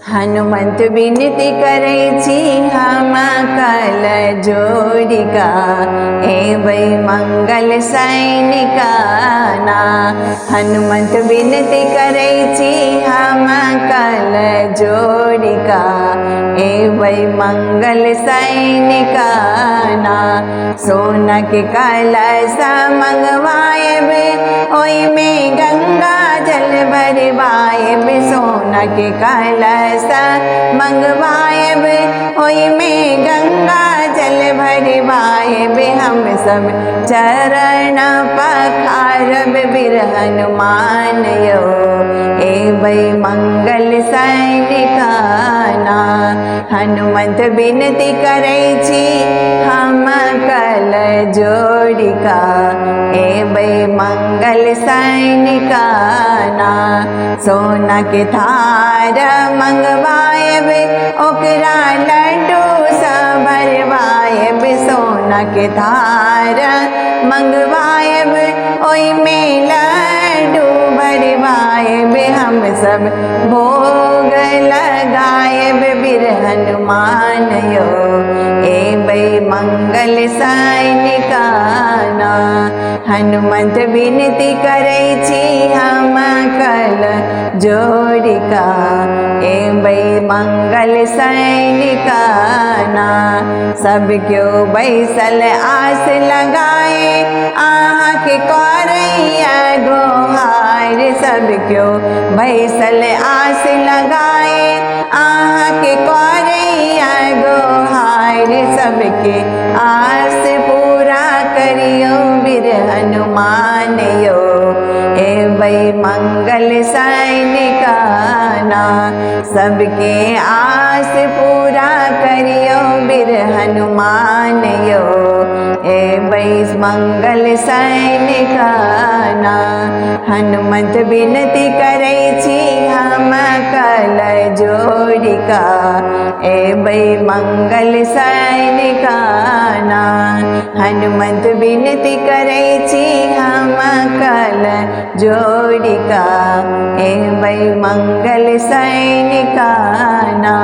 हनुमंत विनती करै छी हम कल जोड़िका, एबै मंगल सैनिका ना। हनुमंत विनती करै छी हम कल जोड़िका, एबै मंगल सैनिका ना। सोना के कलश मंगवाएब, ओई में गंगा जल भरवाएब। सोना के कलश मंगवाएब, ओई में गंगा जल भरवाएब। हम सब चरण पखारब वीर हनुमान यो, एबै मंगल सैनिका ना। हनुमंत विनती करै छी हम कल जोड़िका, एबै मंगल सैनिका ना। सोना के थार मंगवाएब, ओकरा लड्डू सब भरवाएब। सोना के थार मंगवाएब, ओई में लड्डू भरवाएब। हम सब भोग लगाएब वीर हनुमान यो, एबै मंगल सैनिका ना। हनुमंत विनती करै छी हम कल जोड़िका, एबै मंगल सैनिका ना। सब क्यों बैसल आस लगाए, आहाँ के करैया गोहार। सब क्यों बैसल आस लगाए, आहाँ के करैया गोहार। सबके आस पूरा करियो वीर हनुमान यो, एबै मंगल सैनिका ना। सबके आस पूरा करियो वीर हनुमान यो, एबै मंगल सैनिका ना। हनुमंत विनती करै छी हम कल जोड़िका, एबै मंगल सैनिका ना। हनुमंत विनती करै छी हम कल जोड़िका, एबै मंगल सैनिका ना।